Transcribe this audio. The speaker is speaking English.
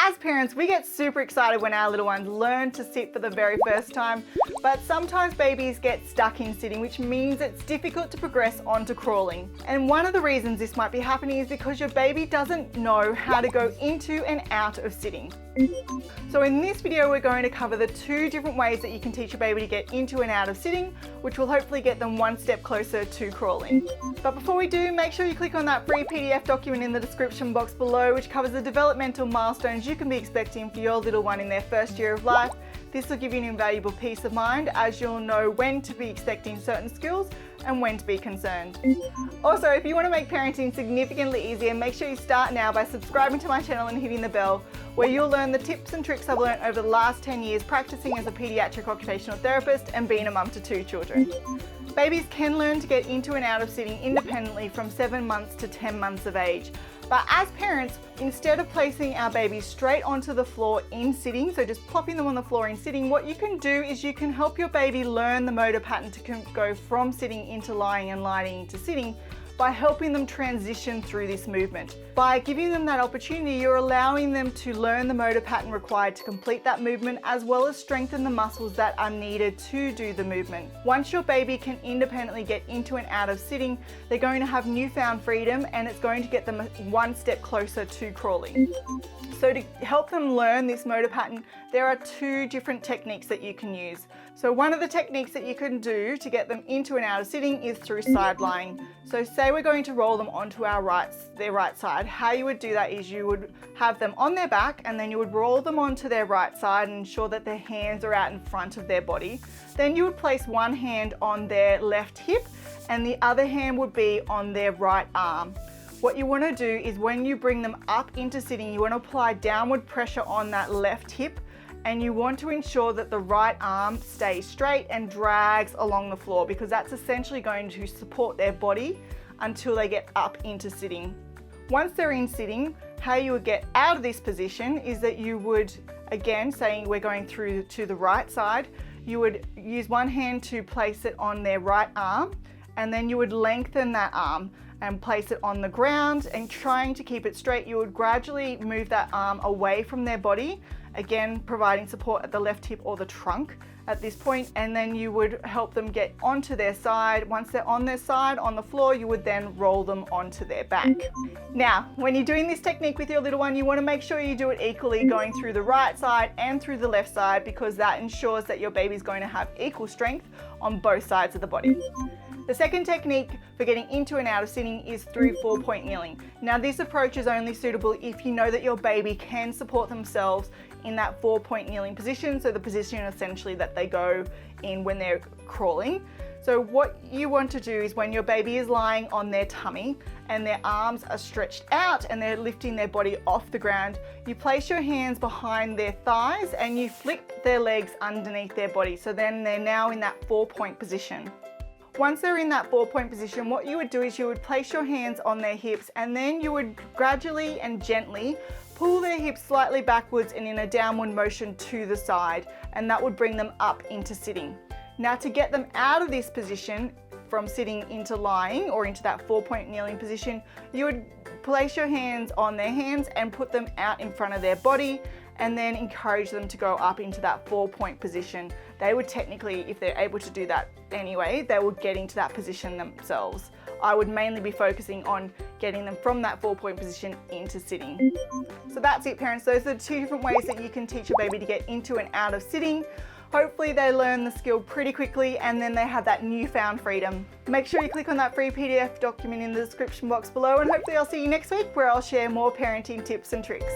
As parents, we get super excited when our little ones learn to sit for the very first time, but sometimes babies get stuck in sitting, which means it's difficult to progress onto crawling. And one of the reasons this might be happening is because your baby doesn't know how to go into and out of sitting. So in this video, we're going to cover the 2 different ways that you can teach your baby to get into and out of sitting, which will hopefully get them one step closer to crawling. But before we do, make sure you click on that free PDF document in the description box below, which covers the developmental milestones you can be expecting for your little one in their first year of life. This will give you an invaluable peace of mind, as you'll know when to be expecting certain skills and when to be concerned. Also, if you want to make parenting significantly easier, make sure you start now by subscribing to my channel and hitting the bell, where you'll learn the tips and tricks I've learned over the last 10 years practicing as a pediatric occupational therapist and being a mum to 2 children. Babies can learn to get into and out of sitting independently from 7 months to 10 months of age. But as parents, instead of placing our babies straight onto the floor in sitting, so just plopping them on the floor in sitting, what you can do is you can help your baby learn the motor pattern to go from sitting into lying and lying into sitting by helping them transition through this movement. By giving them that opportunity, you're allowing them to learn the motor pattern required to complete that movement, as well as strengthen the muscles that are needed to do the movement. Once your baby can independently get into and out of sitting, they're going to have newfound freedom, and it's going to get them one step closer to crawling. So to help them learn this motor pattern, there are 2 different techniques that you can use. So one of the techniques that you can do to get them into and out of sitting is through side lying. So say we're going to roll them onto their right side. How you would do that is you would have them on their back, and then you would roll them onto their right side and ensure that their hands are out in front of their body. Then you would place one hand on their left hip and the other hand would be on their right arm. What you want to do is when you bring them up into sitting, you want to apply downward pressure on that left hip, and you want to ensure that the right arm stays straight and drags along the floor, because that's essentially going to support their body until they get up into sitting. Once they're in sitting, how you would get out of this position is that you would, again, saying we're going through to the right side, you would use one hand to place it on their right arm, and then you would lengthen that arm and place it on the ground, and trying to keep it straight, you would gradually move that arm away from their body, again providing support at the left hip or the trunk at this point, and then you would help them get onto their side. Once they're on their side on the floor, you would then roll them onto their back. Now, when you're doing this technique with your little one, you want to make sure you do it equally, going through the right side and through the left side, because that ensures that your baby's going to have equal strength on both sides of the body. The second technique for getting into and out of sitting is through 4-point kneeling. Now, this approach is only suitable if you know that your baby can support themselves in that 4-point kneeling position, so the position essentially that they go in when they're crawling. So what you want to do is when your baby is lying on their tummy and their arms are stretched out and they're lifting their body off the ground, you place your hands behind their thighs and you flip their legs underneath their body. So then they're now in that 4-point position. Once they're in that 4-point position, what you would do is you would place your hands on their hips, and then you would gradually and gently pull their hips slightly backwards and in a downward motion to the side, and that would bring them up into sitting. Now, to get them out of this position from sitting into lying or into that 4-point kneeling position, you would place your hands on their hands and put them out in front of their body, and then encourage them to go up into that 4-point position. They would technically, if they're able to do that anyway, they would get into that position themselves. I would mainly be focusing on getting them from that 4-point position into sitting. So that's it, parents. Those are the 2 different ways that you can teach your baby to get into and out of sitting. Hopefully they learn the skill pretty quickly, and then they have that newfound freedom. Make sure you click on that free PDF document in the description box below, and hopefully I'll see you next week, where I'll share more parenting tips and tricks.